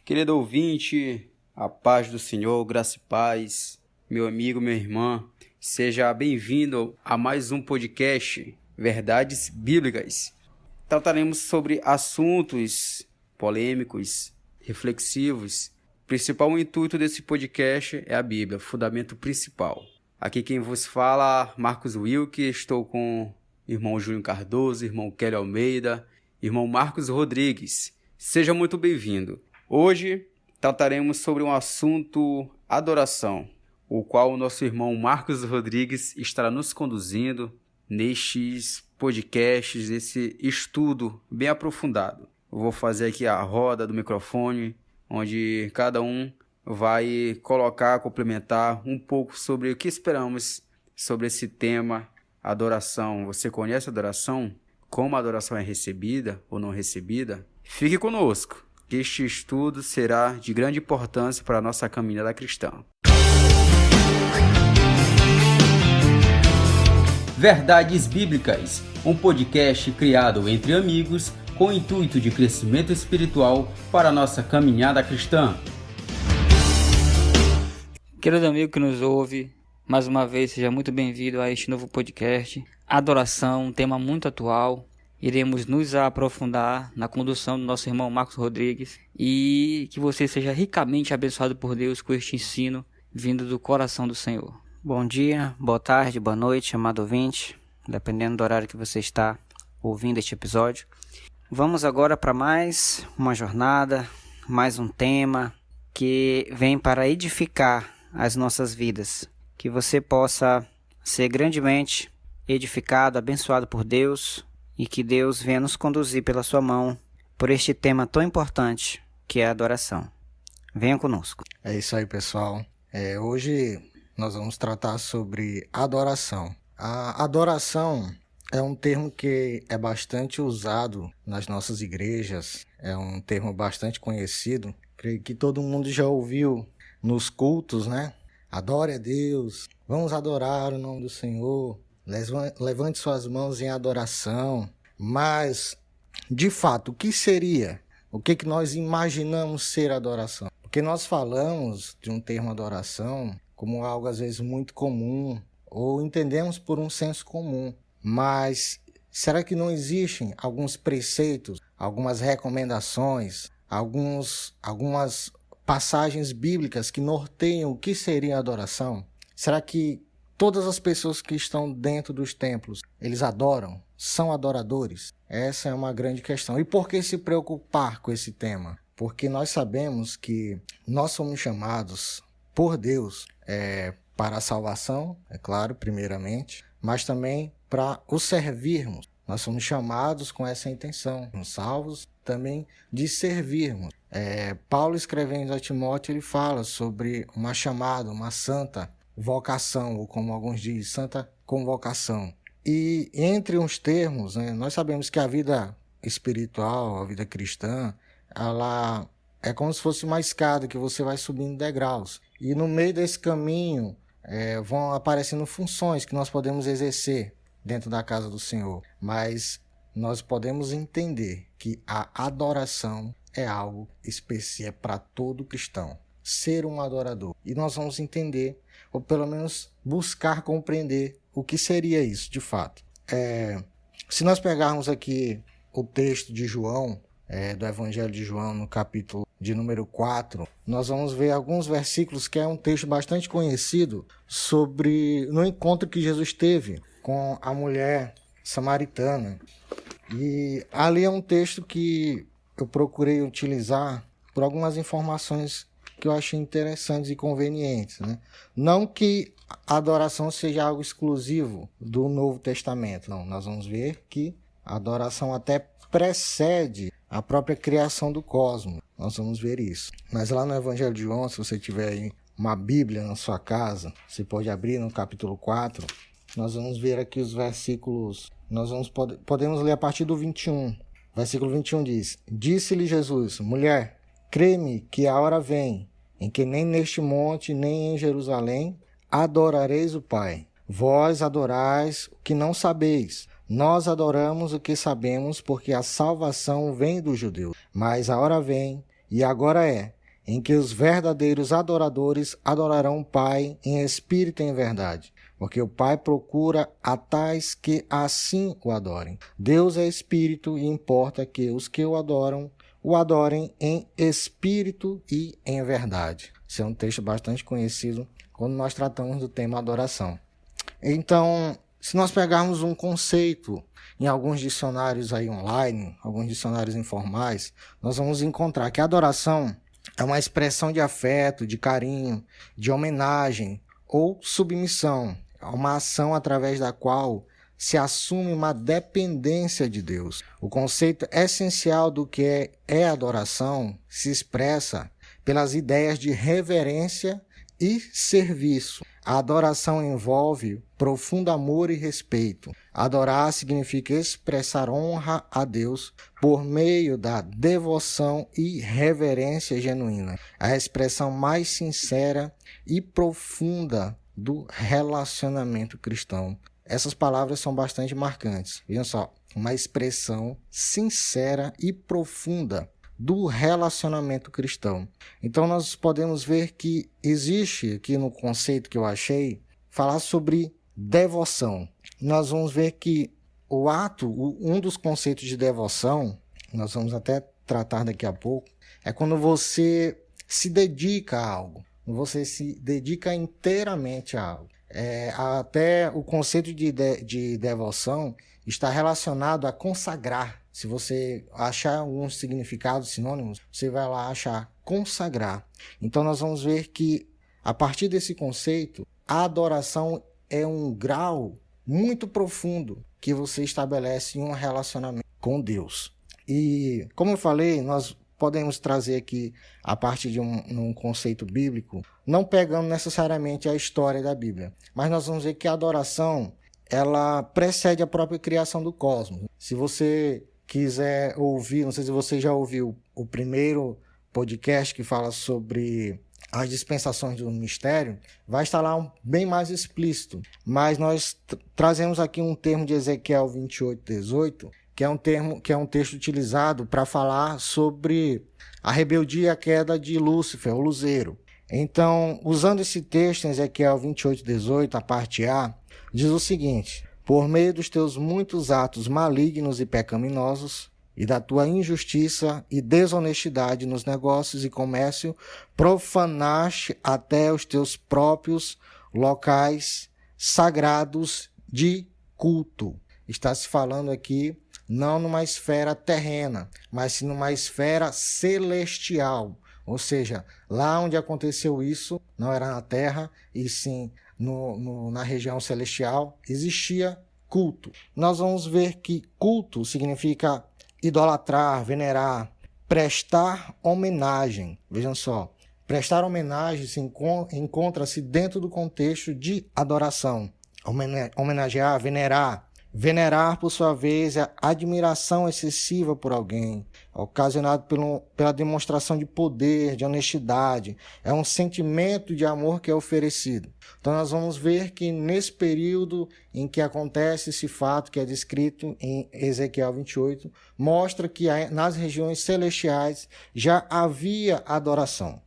Querido ouvinte, a paz do Senhor, graça e paz, meu amigo, minha irmã, seja bem-vindo a mais um podcast, Verdades Bíblicas. Trataremos sobre assuntos polêmicos, reflexivos. O principal intuito desse podcast é a Bíblia, fundamento principal. Aqui quem vos fala, Marcos Wilke, estou com o irmão Júnior Cardoso, irmão Kelly Almeida, irmão Marcos Rodrigues. Seja muito bem-vindo. Hoje trataremos sobre um assunto adoração, o qual o nosso irmão Marcos Rodrigues estará nos conduzindo nestes podcasts, nesse estudo bem aprofundado. Eu vou fazer aqui a roda do microfone, onde cada um vai colocar, complementar um pouco sobre o que esperamos sobre esse tema, adoração. Você conhece a adoração? Como a adoração é recebida ou não recebida? Fique conosco, que este estudo será de grande importância para a nossa caminhada cristã. Verdades Bíblicas, um podcast criado entre amigos com o intuito de crescimento espiritual para a nossa caminhada cristã. Querido amigo que nos ouve, mais uma vez seja muito bem-vindo a este novo podcast. Adoração, um tema muito atual. Iremos nos aprofundar na condução do nosso irmão Marcos Rodrigues e que você seja ricamente abençoado por Deus com este ensino vindo do coração do Senhor. Bom dia, boa tarde, boa noite, amado ouvinte, dependendo do horário que você está ouvindo este episódio. Vamos agora para mais uma jornada, mais um tema que vem para edificar as nossas vidas. Que você possa ser grandemente edificado, abençoado por Deus e que Deus venha nos conduzir pela sua mão por este tema tão importante que é a adoração. Venha conosco. É isso aí, pessoal. Hoje nós vamos tratar sobre adoração. A adoração é um termo que é bastante usado nas nossas igrejas, é um termo bastante conhecido. Creio que todo mundo já ouviu nos cultos, né? Adore a Deus, vamos adorar o nome do Senhor, levante suas mãos em adoração. Mas, de fato, o que seria? O que nós imaginamos ser adoração? Porque nós falamos de um termo adoração como algo às vezes muito comum, ou entendemos por um senso comum. Mas será que não existem alguns preceitos, algumas recomendações, algumas passagens bíblicas que norteiam o que seria adoração? Será que todas as pessoas que estão dentro dos templos, eles adoram? São adoradores? Essa é uma grande questão. E por que se preocupar com esse tema? Porque nós sabemos que nós somos chamados por Deus para a salvação, é claro, primeiramente, mas também para o servirmos. Nós somos chamados com essa intenção, salvos também de servirmos. Paulo, escrevendo a Timóteo, ele fala sobre uma chamada, uma santa vocação, ou como alguns dizem, santa convocação. E entre uns termos, nós sabemos que a vida espiritual, a vida cristã, ela é como se fosse uma escada que você vai subindo degraus. E no meio desse caminho vão aparecendo funções que nós podemos exercer dentro da casa do Senhor. Mas nós podemos entender que a adoração é algo específico para todo cristão. Ser um adorador. E nós vamos entender, ou pelo menos buscar compreender o que seria isso de fato. Se nós pegarmos aqui o texto de João, do Evangelho de João, no capítulo de número 4, nós vamos ver alguns versículos que é um texto bastante conhecido no encontro que Jesus teve com a mulher samaritana. E ali é um texto que eu procurei utilizar por algumas informações que eu achei interessantes e convenientes, né? Não que a adoração seja algo exclusivo do Novo Testamento, não. Nós vamos ver que a adoração até precede a própria criação do cosmos. Nós vamos ver isso. Mas lá no Evangelho de João, se você tiver aí uma Bíblia na sua casa, você pode abrir no capítulo 4. Nós vamos ver aqui os versículos. Podemos ler a partir do 21. Versículo 21 diz: Disse-lhe Jesus: Mulher, crê-me que a hora vem, em que nem neste monte, nem em Jerusalém, adorareis o Pai. Vós adorais o que não sabeis. Nós adoramos o que sabemos, porque a salvação vem dos judeus. Mas a hora vem, e agora é, em que os verdadeiros adoradores adorarão o Pai em espírito e em verdade. Porque o Pai procura a tais que assim o adorem. Deus é espírito e importa que os que o adorem em espírito e em verdade. Esse é um texto bastante conhecido quando nós tratamos do tema adoração. Então, se nós pegarmos um conceito em alguns dicionários aí online, alguns dicionários informais, nós vamos encontrar que a adoração é uma expressão de afeto, de carinho, de homenagem ou submissão. É uma ação através da qual se assume uma dependência de Deus. O conceito essencial do que é adoração se expressa pelas ideias de reverência e serviço. A adoração envolve profundo amor e respeito. Adorar significa expressar honra a Deus por meio da devoção e reverência genuína. A expressão mais sincera e profunda do relacionamento cristão. Essas palavras são bastante marcantes. Vejam só, uma expressão sincera e profunda do relacionamento cristão. Então nós podemos ver que existe aqui no conceito que eu achei, falar sobre devoção. Nós vamos ver que o ato, um dos conceitos de devoção, nós vamos até tratar daqui a pouco, é quando você se dedica a algo. Você se dedica inteiramente a algo. Até o conceito de devoção está relacionado a consagrar. Se você achar alguns significados sinônimos, você vai lá achar consagrar. Então nós vamos ver que, a partir desse conceito, a adoração é um grau muito profundo que você estabelece em um relacionamento com Deus. E, como eu falei, nós podemos trazer aqui, a partir de um conceito bíblico, não pegando necessariamente a história da Bíblia, mas nós vamos ver que a adoração, ela precede a própria criação do cosmos. Se você quiser ouvir, não sei se você já ouviu o primeiro podcast que fala sobre as dispensações do mistério, vai estar lá bem mais explícito, mas nós trazemos aqui um termo de Ezequiel 28:18, que é um texto utilizado para falar sobre a rebeldia e a queda de Lúcifer, o luzeiro. Então, usando esse texto em Ezequiel 28:18, a parte A, diz o seguinte: por meio dos teus muitos atos malignos e pecaminosos, e da tua injustiça e desonestidade nos negócios e comércio, profanaste até os teus próprios locais sagrados de culto. Está se falando aqui não numa esfera terrena, mas sim numa esfera celestial. Ou seja, lá onde aconteceu isso, não era na terra, e sim na região celestial, existia culto. Nós vamos ver que culto significa idolatrar, venerar, prestar homenagem. Vejam só, prestar homenagem encontra-se dentro do contexto de adoração. Homenagear, venerar. Venerar, por sua vez, é a admiração excessiva por alguém, ocasionado pela demonstração de poder, de honestidade. É um sentimento de amor que é oferecido. Então nós vamos ver que nesse período em que acontece esse fato que é descrito em Ezequiel 28, mostra que nas regiões celestiais já havia adoração.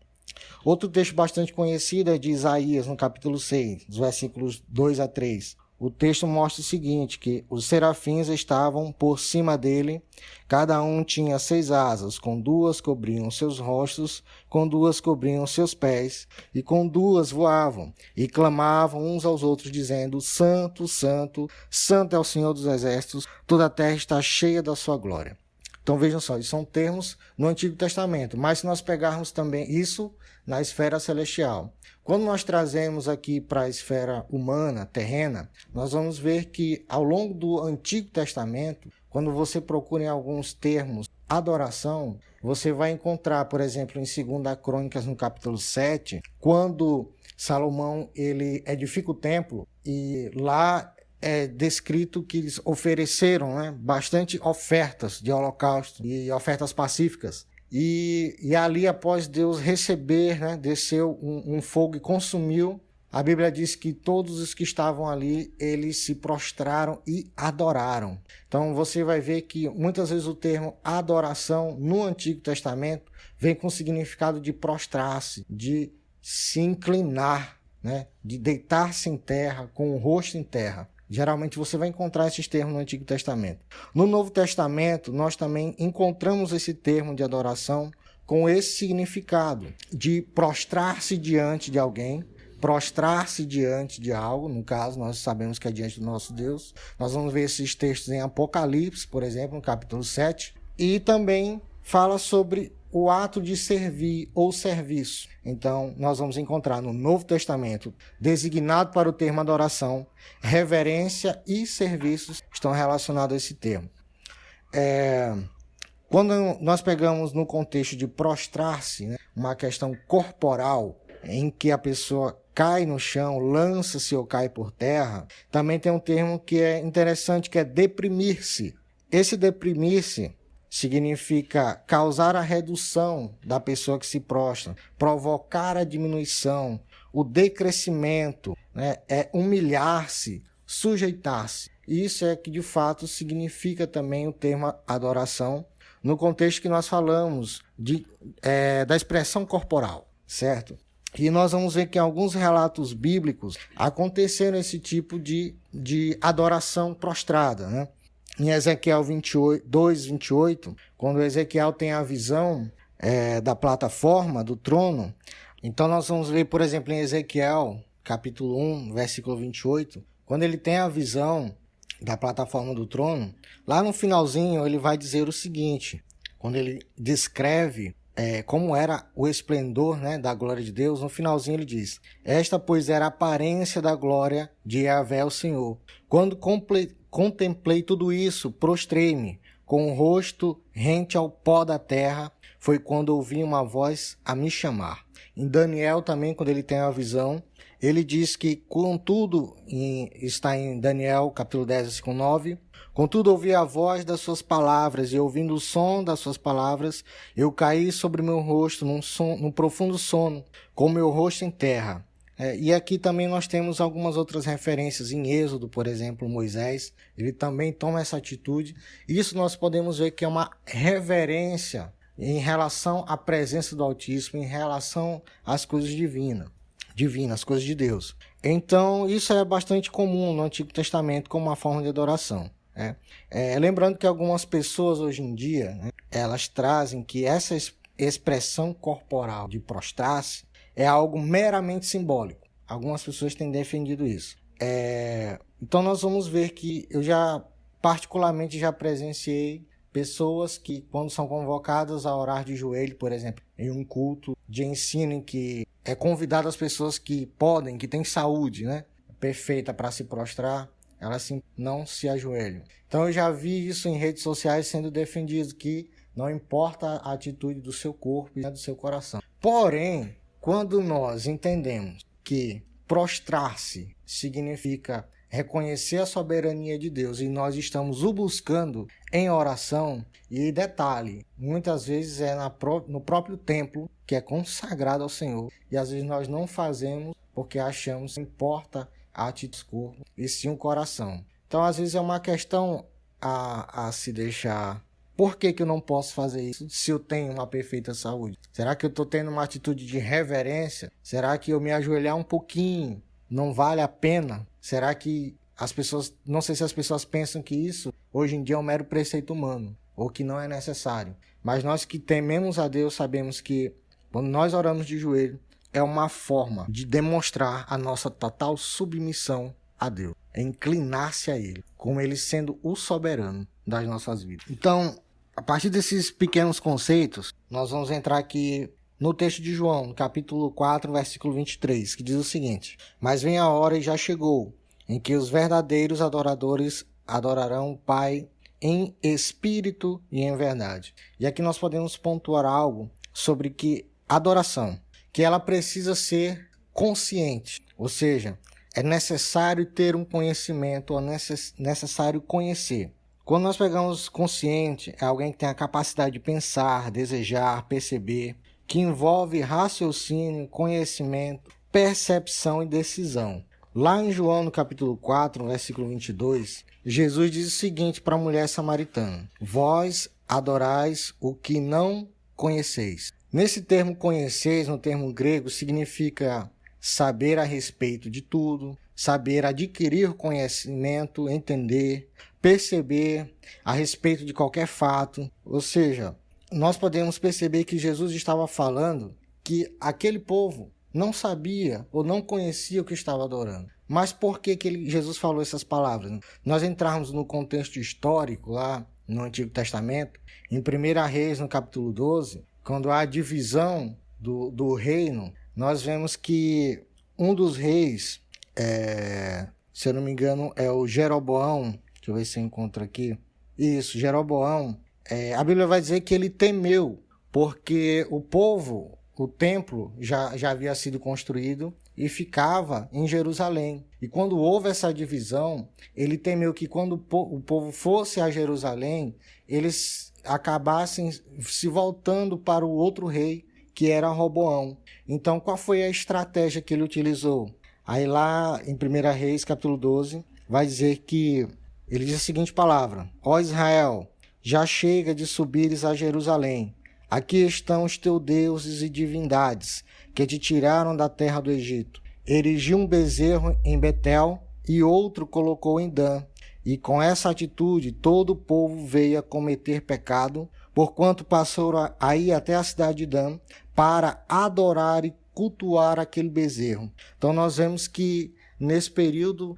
Outro texto bastante conhecido é de Isaías, no capítulo 6, dos versículos 2 a 3. O texto mostra o seguinte, que os serafins estavam por cima dele, cada um tinha 6 asas, com 2 cobriam seus rostos, com 2 cobriam seus pés, e com 2 voavam, e clamavam uns aos outros, dizendo: Santo, Santo, Santo é o Senhor dos Exércitos, toda a terra está cheia da sua glória. Então vejam só, isso são termos no Antigo Testamento, mas se nós pegarmos também isso na esfera celestial, quando nós trazemos aqui para a esfera humana, terrena, nós vamos ver que ao longo do Antigo Testamento, quando você procura em alguns termos adoração, você vai encontrar, por exemplo, em 2 Crônicas, no capítulo 7, quando Salomão ele edifica o templo, e lá é descrito que eles ofereceram bastante ofertas de holocausto e ofertas pacíficas. E ali, após Deus receber, desceu um fogo e consumiu a Bíblia diz que todos os que estavam ali, eles se prostraram e adoraram. Então você vai ver que muitas vezes o termo adoração no Antigo Testamento vem com o significado de prostrar-se, de se inclinar, né? De deitar-se em terra, com o rosto em terra. Geralmente você vai encontrar esses termos no Antigo Testamento. No Novo Testamento, nós também encontramos esse termo de adoração com esse significado de prostrar-se diante de alguém, prostrar-se diante de algo. No caso, nós sabemos que é diante do nosso Deus. Nós vamos ver esses textos em Apocalipse, por exemplo, no capítulo 7. E também fala sobre o ato de servir ou serviço. Então, nós vamos encontrar no Novo Testamento, designado para o termo adoração, reverência e serviços estão relacionados a esse termo. Quando nós pegamos no contexto de prostrar-se, né, uma questão corporal, em que a pessoa cai no chão, lança-se ou cai por terra, também tem um termo que é interessante, que é deprimir-se. Esse deprimir-se significa causar a redução da pessoa que se prostra, provocar a diminuição, o decrescimento, né? É humilhar-se, sujeitar-se. Isso é que de fato significa também o termo adoração, no contexto que nós falamos da expressão corporal, certo? E nós vamos ver que em alguns relatos bíblicos aconteceram esse tipo de adoração prostrada, né? Em Ezequiel 2:28, quando Ezequiel tem a visão da plataforma, do trono, então nós vamos ver, por exemplo, em Ezequiel, capítulo 1, versículo 28, quando ele tem a visão da plataforma do trono, lá no finalzinho ele vai dizer o seguinte, quando ele descreve como era o esplendor, né, da glória de Deus, no finalzinho ele diz: esta, pois, era a aparência da glória de Yahvé, o Senhor. Quando contemplei tudo isso, prostrei-me, com o rosto rente ao pó da terra, foi quando ouvi uma voz a me chamar. Em Daniel também, quando ele tem a visão, ele diz que, contudo, está em Daniel, capítulo 10, versículo 9, contudo ouvi a voz das suas palavras, e ouvindo o som das suas palavras, eu caí sobre meu rosto num profundo sono, com meu rosto em terra. E aqui também nós temos algumas outras referências em Êxodo, por exemplo, Moisés, ele também toma essa atitude. Isso nós podemos ver que é uma reverência em relação à presença do Altíssimo, em relação às coisas divinas, as coisas de Deus. Então, isso é bastante comum no Antigo Testamento como uma forma de adoração. Lembrando que algumas pessoas hoje em dia, né, elas trazem que essa expressão corporal de prostrar-se é algo meramente simbólico. Algumas pessoas têm defendido isso. Então nós vamos ver que eu particularmente já presenciei pessoas que, quando são convocadas a orar de joelho, por exemplo, em um culto de ensino em que é convidado as pessoas que podem, que têm saúde, né, perfeita para se prostrar, elas não se ajoelham. Então eu já vi isso em redes sociais sendo defendido, que não importa a atitude do seu corpo e do seu coração. Porém, quando nós entendemos que prostrar-se significa reconhecer a soberania de Deus e nós estamos o buscando em oração, e detalhe, muitas vezes é no próprio templo que é consagrado ao Senhor, e às vezes nós não fazemos porque achamos que importa a atitude do corpo e sim o coração. Então às vezes é uma questão a se deixar. Por que eu não posso fazer isso se eu tenho uma perfeita saúde? Será que eu estou tendo uma atitude de reverência? Será que eu me ajoelhar um pouquinho não vale a pena? Será que as pessoas... Não sei se as pessoas pensam que isso hoje em dia é um mero preceito humano, ou que não é necessário. Mas nós que tememos a Deus sabemos que quando nós oramos de joelho, é uma forma de demonstrar a nossa total submissão a Deus. É inclinar-se a Ele, como Ele sendo o soberano das nossas vidas. Então, a partir desses pequenos conceitos, nós vamos entrar aqui no texto de João, no capítulo 4, versículo 23, que diz o seguinte: mas vem a hora e já chegou, em que os verdadeiros adoradores adorarão o Pai em espírito e em verdade. E aqui nós podemos pontuar algo sobre que adoração, que ela precisa ser consciente, ou seja, é necessário ter um conhecimento, ou necessário conhecer. Quando nós pegamos consciente, é alguém que tem a capacidade de pensar, desejar, perceber, que envolve raciocínio, conhecimento, percepção e decisão. Lá em João, no capítulo 4, no versículo 22, Jesus diz o seguinte para a mulher samaritana: vós adorais o que não conheceis. Nesse termo conheceis, no termo grego, significa saber a respeito de tudo, saber adquirir conhecimento, entender, perceber a respeito de qualquer fato. Ou seja, nós podemos perceber que Jesus estava falando que aquele povo não sabia ou não conhecia o que estava adorando. Mas por que Jesus falou essas palavras? Nós entrarmos no contexto histórico lá no Antigo Testamento, em 1 Reis, no capítulo 12, quando há a divisão do reino, nós vemos que um dos reis, se eu não me engano, é o Jeroboão. Deixa eu ver se eu encontro aqui. Isso, Jeroboão. A Bíblia vai dizer que ele temeu, porque o templo já havia sido construído e ficava em Jerusalém. E quando houve essa divisão, ele temeu que quando o povo fosse a Jerusalém, eles acabassem se voltando para o outro rei, que era Roboão. Então, qual foi a estratégia que ele utilizou? Aí lá em 1 Reis, capítulo 12, vai dizer que ele diz a seguinte palavra: ó Israel, já chega de subires a Jerusalém. Aqui estão os teus deuses e divindades, que te tiraram da terra do Egito. Erigiu um bezerro em Betel e outro colocou em Dan. E com essa atitude todo o povo veio a cometer pecado, porquanto passou a ir até a cidade de Dan para adorar e cultuar aquele bezerro. Então nós vemos que nesse período,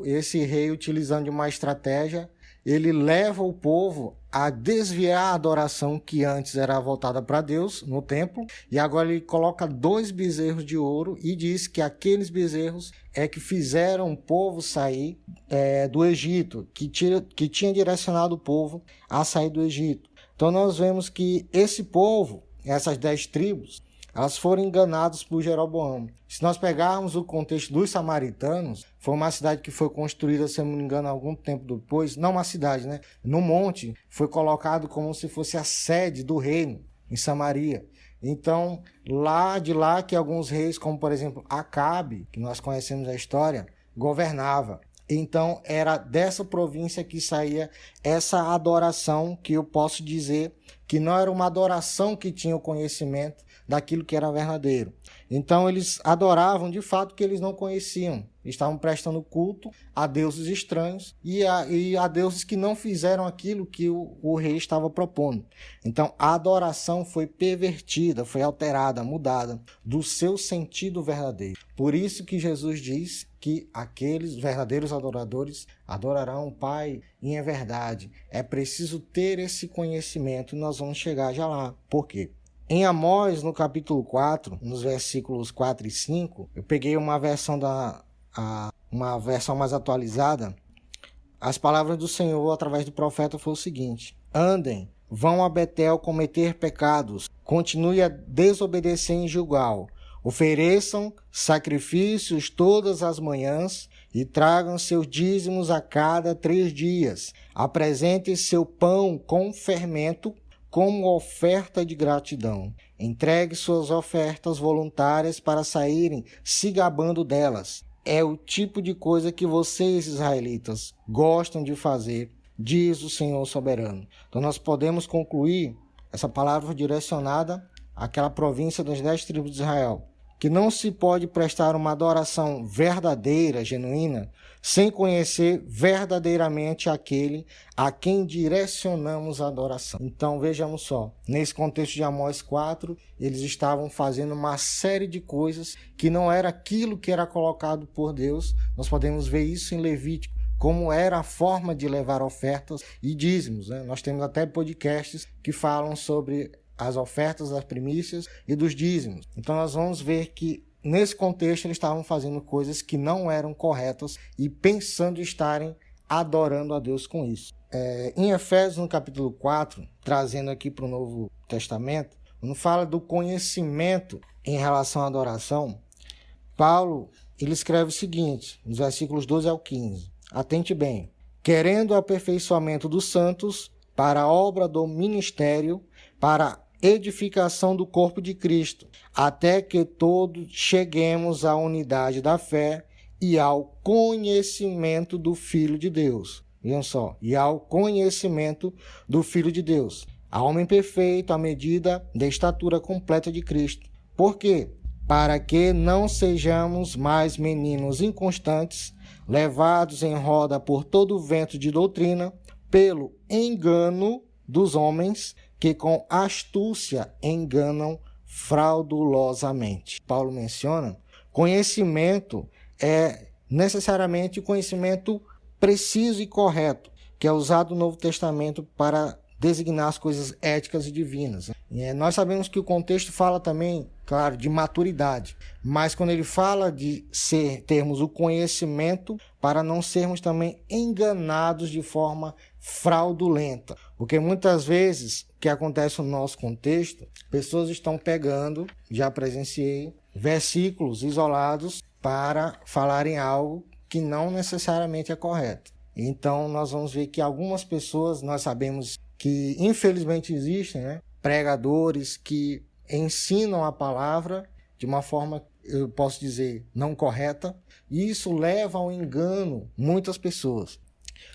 esse rei, utilizando de uma estratégia, ele leva o povo a desviar a adoração que antes era voltada para Deus no templo, e agora ele coloca 2 bezerros de ouro e diz que aqueles bezerros que fizeram o povo sair do Egito, que tinha direcionado o povo a sair do Egito. Então nós vemos que esse povo, essas 10 tribos, elas foram enganadas por Jeroboão. Se nós pegarmos o contexto dos samaritanos, foi uma cidade que foi construída, se eu não me engano, algum tempo depois, não uma cidade, né? No monte, foi colocado como se fosse a sede do reino, em Samaria. Então, de lá que alguns reis, como por exemplo Acabe, que nós conhecemos a história, governava. Então, era dessa província que saía essa adoração, que eu posso dizer que não era uma adoração que tinha o conhecimento daquilo que era verdadeiro. Então eles adoravam de fato que eles não conheciam. Estavam prestando culto a deuses estranhos e a deuses que não fizeram aquilo que o rei estava propondo. Então a adoração foi pervertida, foi alterada, mudada do seu sentido verdadeiro. Por isso que Jesus diz que aqueles verdadeiros adoradores adorarão o Pai em verdade. É preciso ter esse conhecimento e nós vamos chegar já lá. Por quê? Em Amós, no capítulo 4, nos versículos 4 e 5, eu peguei uma versão uma versão mais atualizada. As palavras do Senhor através do profeta foi o seguinte: andem, vão a Betel cometer pecados, continue a desobedecer em Gilgal, ofereçam sacrifícios todas as manhãs e tragam seus dízimos a cada 3 dias. Apresentem seu pão com fermento como oferta de gratidão. Entregue suas ofertas voluntárias para saírem se gabando delas. É o tipo de coisa que vocês, israelitas, gostam de fazer, diz o Senhor soberano. Então nós podemos concluir essa palavra direcionada àquela província das 10 tribos de Israel, que não se pode prestar uma adoração verdadeira, genuína, sem conhecer verdadeiramente aquele a quem direcionamos a adoração. Então vejamos só, nesse contexto de Amós 4, eles estavam fazendo uma série de coisas que não era aquilo que era colocado por Deus. Nós podemos ver isso em Levítico, como era a forma de levar ofertas e dízimos, né? Nós temos até podcasts que falam sobre as ofertas, das primícias e dos dízimos. Então nós vamos ver que nesse contexto eles estavam fazendo coisas que não eram corretas e pensando estarem adorando a Deus com isso. Em Efésios, no capítulo 4, trazendo aqui para o Novo Testamento, quando fala do conhecimento em relação à adoração, Paulo ele escreve o seguinte, nos versículos 12 ao 15. Atente bem. Querendo o aperfeiçoamento dos santos para a obra do ministério, para edificação do corpo de Cristo, até que todos cheguemos à unidade da fé e ao conhecimento do Filho de Deus. Vejam só, e ao conhecimento do Filho de Deus, a homem perfeito, à medida da estatura completa de Cristo. Por quê? Para que não sejamos mais meninos inconstantes, levados em roda por todo o vento de doutrina, pelo engano dos homens, que com astúcia enganam fraudulosamente. Paulo menciona, conhecimento é necessariamente conhecimento preciso e correto, que é usado no Novo Testamento para designar as coisas éticas e divinas. Nós sabemos que o contexto fala também, claro, de maturidade, mas quando ele fala de termos o conhecimento para não sermos também enganados de forma fraudulenta. Porque muitas vezes o que acontece no nosso contexto, pessoas estão pegando, já presenciei, versículos isolados para falarem algo que não necessariamente é correto. Então nós vamos ver que algumas pessoas, nós sabemos que infelizmente existem, pregadores que ensinam a palavra de uma forma, eu posso dizer, não correta, e isso leva ao engano muitas pessoas.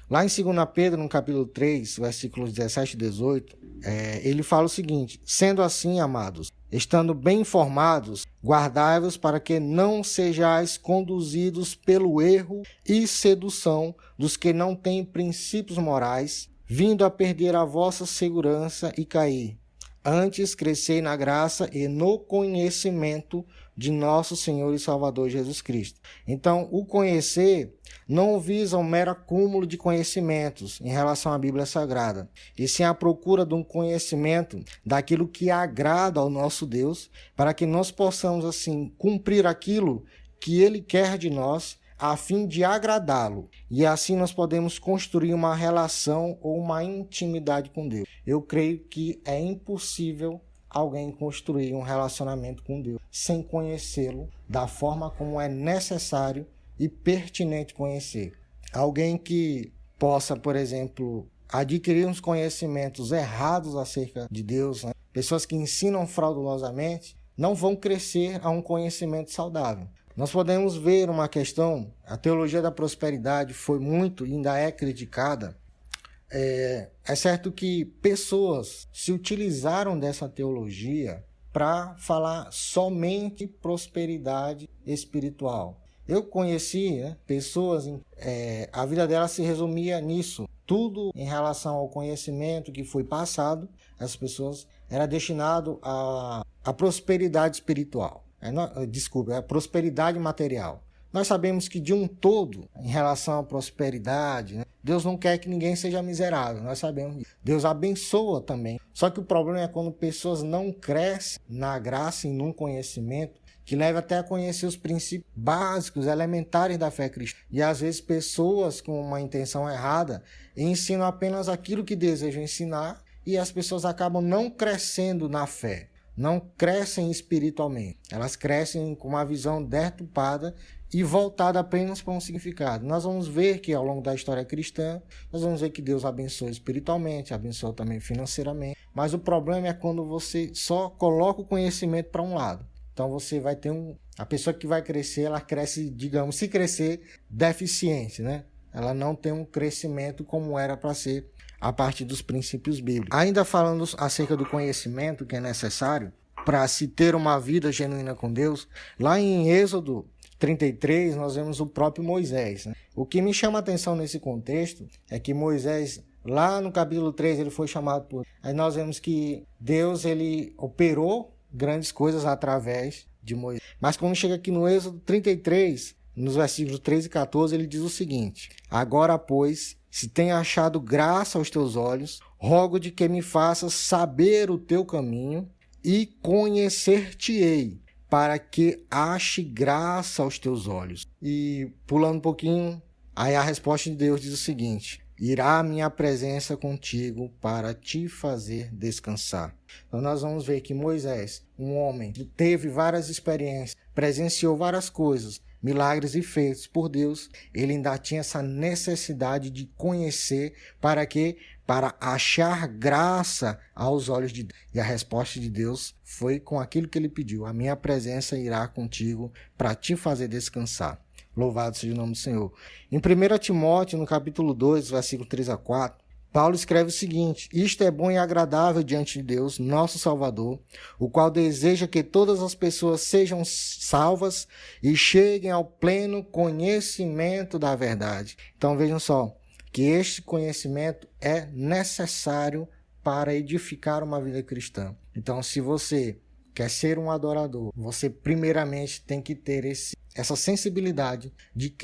Lá em 2 Pedro, no capítulo 3, versículos 17 e 18, ele fala o seguinte: sendo assim, amados, estando bem informados, guardai-vos para que não sejais conduzidos pelo erro e sedução dos que não têm princípios morais, vindo a perder a vossa segurança e cair. Antes crescei na graça e no conhecimento de nosso Senhor e Salvador Jesus Cristo. Então, o conhecer não visa um mero acúmulo de conhecimentos em relação à Bíblia Sagrada, e sim a procura de um conhecimento daquilo que agrada ao nosso Deus, para que nós possamos, assim, cumprir aquilo que Ele quer de nós, a fim de agradá-lo. E assim nós podemos construir uma relação ou uma intimidade com Deus. Eu creio que é impossível alguém construir um relacionamento com Deus sem conhecê-lo da forma como é necessário e pertinente conhecer. Alguém que possa, por exemplo, adquirir uns conhecimentos errados acerca de Deus, pessoas que ensinam fraudulosamente, não vão crescer a um conhecimento saudável. Nós podemos ver uma questão, a teologia da prosperidade foi muito e ainda é criticada. É certo que pessoas se utilizaram dessa teologia para falar somente prosperidade espiritual. Eu conheci pessoas, a vida delas se resumia nisso. Tudo em relação ao conhecimento que foi passado, as pessoas era destinado à prosperidade espiritual. A prosperidade material. Nós sabemos que de um todo, em relação à prosperidade, Deus não quer que ninguém seja miserável, nós sabemos disso. Deus abençoa também. Só que o problema é quando pessoas não crescem na graça e num conhecimento que leva até a conhecer os princípios básicos, elementares da fé cristã. E às vezes pessoas com uma intenção errada ensinam apenas aquilo que desejam ensinar e as pessoas acabam não crescendo na fé. Não crescem espiritualmente. Elas crescem com uma visão deturpada e voltada apenas para um significado. Nós vamos ver que ao longo da história cristã, nós vamos ver que Deus abençoa espiritualmente, abençoa também financeiramente. Mas o problema é quando você só coloca o conhecimento para um lado. Então você vai ter a pessoa que vai crescer, ela cresce, digamos, se crescer, deficiente, Ela não tem um crescimento como era para ser a partir dos princípios bíblicos. Ainda falando acerca do conhecimento que é necessário para se ter uma vida genuína com Deus, lá em Êxodo 33 nós vemos o próprio Moisés. O que me chama a atenção nesse contexto é que Moisés, lá no capítulo 3, ele foi chamado por... Aí nós vemos que Deus ele operou grandes coisas através de Moisés. Mas quando chega aqui no Êxodo 33, nos versículos 13 e 14, ele diz o seguinte: agora, pois, se tenho achado graça aos teus olhos, rogo de que me faças saber o teu caminho e conhecer-te-ei, para que ache graça aos teus olhos. E pulando um pouquinho, aí a resposta de Deus diz o seguinte: irá a minha presença contigo para te fazer descansar. Então nós vamos ver que Moisés, um homem que teve várias experiências, presenciou várias coisas, milagres e feitos por Deus, ele ainda tinha essa necessidade de conhecer, para quê? para achar graça aos olhos de Deus. E a resposta de Deus foi com aquilo que ele pediu: a minha presença irá contigo para te fazer descansar. Louvado seja o nome do Senhor. Em 1 Timóteo, no capítulo 2, versículo 3 a 4, Paulo escreve o seguinte: isto é bom e agradável diante de Deus, nosso Salvador, o qual deseja que todas as pessoas sejam salvas e cheguem ao pleno conhecimento da verdade. Então vejam só, que este conhecimento é necessário para edificar uma vida cristã. Então, se você quer ser um adorador, você primeiramente tem que ter essa sensibilidade de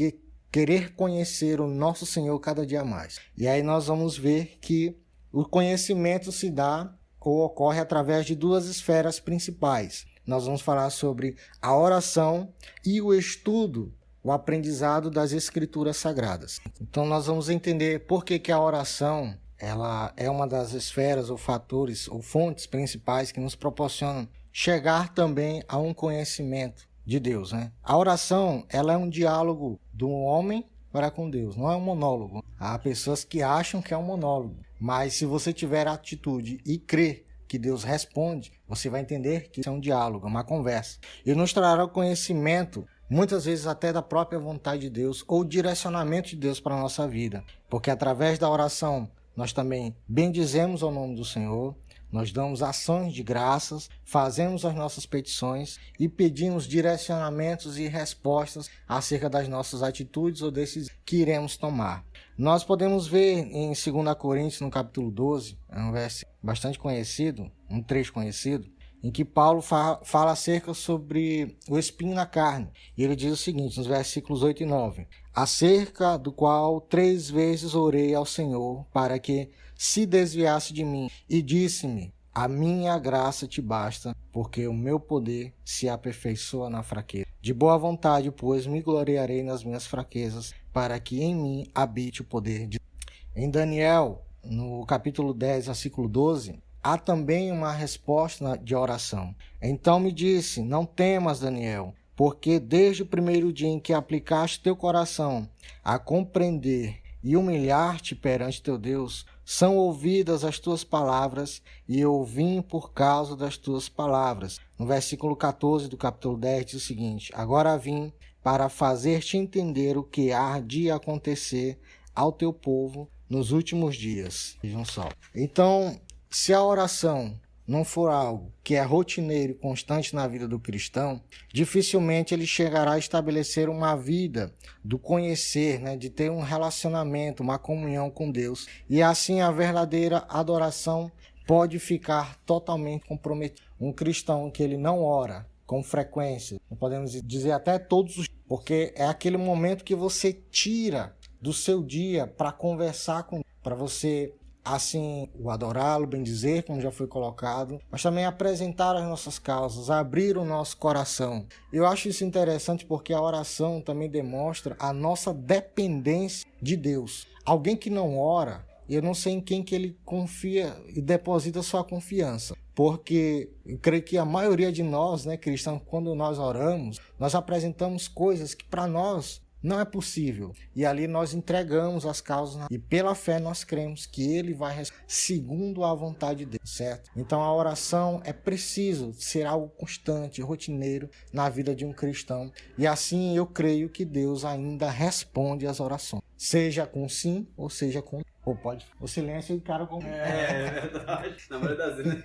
querer conhecer o nosso Senhor cada dia mais. E aí nós vamos ver que o conhecimento se dá ou ocorre através de duas esferas principais. Nós vamos falar sobre a oração e o estudo, o aprendizado das Escrituras Sagradas. Então nós vamos entender por que a oração ela é uma das esferas ou fatores ou fontes principais que nos proporcionam chegar também a um conhecimento de Deus, né? A oração, ela é um diálogo do homem para com Deus, não é um monólogo. Há pessoas que acham que é um monólogo, mas se você tiver atitude e crer que Deus responde, você vai entender que isso é um diálogo, uma conversa. E nos trará o conhecimento, muitas vezes até da própria vontade de Deus ou direcionamento de Deus para a nossa vida. Porque através da oração, nós também bendizemos o nome do Senhor, nós damos ações de graças, fazemos as nossas petições e pedimos direcionamentos e respostas acerca das nossas atitudes ou decisões que iremos tomar. Nós podemos ver em 2 Coríntios, no capítulo 12, é um verso bastante conhecido, um trecho conhecido, em que Paulo fala acerca sobre o espinho na carne. E ele diz o seguinte, nos versículos 8 e 9, acerca do qual 3 vezes orei ao Senhor para que se desviasse de mim, e disse-me, a minha graça te basta, porque o meu poder se aperfeiçoa na fraqueza. De boa vontade, pois, me gloriarei nas minhas fraquezas, para que em mim habite o poder de Deus. Em Daniel, no capítulo 10, versículo 12, há também uma resposta de oração. Então me disse, não temas, Daniel, porque desde o primeiro dia em que aplicaste teu coração a compreender e humilhar-te perante teu Deus, são ouvidas as tuas palavras, e eu vim por causa das tuas palavras. No versículo 14 do capítulo 10 diz o seguinte, agora vim para fazer-te entender o que há de acontecer ao teu povo nos últimos dias. Vejam só. Então, se a oração não for algo que é rotineiro e constante na vida do cristão, dificilmente ele chegará a estabelecer uma vida do conhecer, né, de ter um relacionamento, uma comunhão com Deus. E assim a verdadeira adoração pode ficar totalmente comprometida. Um cristão que ele não ora com frequência, podemos dizer até todos os dias, porque é aquele momento que você tira do seu dia para conversar com Deus, para você assim, o adorá-lo, bendizer, como já foi colocado, mas também apresentar as nossas causas, abrir o nosso coração. Eu acho isso interessante porque a oração também demonstra a nossa dependência de Deus. Alguém que não ora, eu não sei em quem que ele confia e deposita sua confiança. Porque eu creio que a maioria de nós, né, cristãos, quando nós oramos, nós apresentamos coisas que para nós não é possível. E ali nós entregamos as causas e pela fé nós cremos que Ele vai responder segundo a vontade dele, certo? Então a oração é preciso ser algo constante, rotineiro na vida de um cristão. E assim eu creio que Deus ainda responde às orações. Seja com sim ou seja com... Ou pode... O silêncio encara com... É verdade. Na maioria das vezes.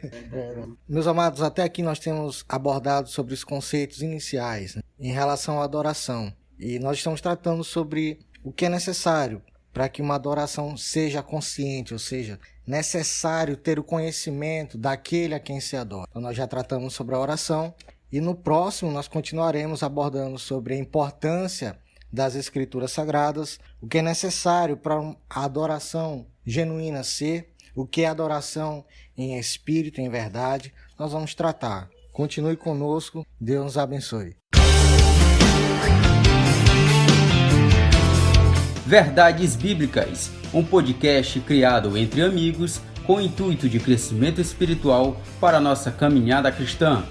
Meus amados, até aqui nós temos abordado sobre os conceitos iniciais, né, em relação à adoração. E nós estamos tratando sobre o que é necessário para que uma adoração seja consciente, ou seja, necessário ter o conhecimento daquele a quem se adora. Então nós já tratamos sobre a oração e no próximo nós continuaremos abordando sobre a importância das Escrituras Sagradas, o que é necessário para a adoração genuína ser, o que é adoração em espírito, em verdade. Nós vamos tratar. Continue conosco, Deus nos abençoe. Verdades Bíblicas, um podcast criado entre amigos com o intuito de crescimento espiritual para a nossa caminhada cristã.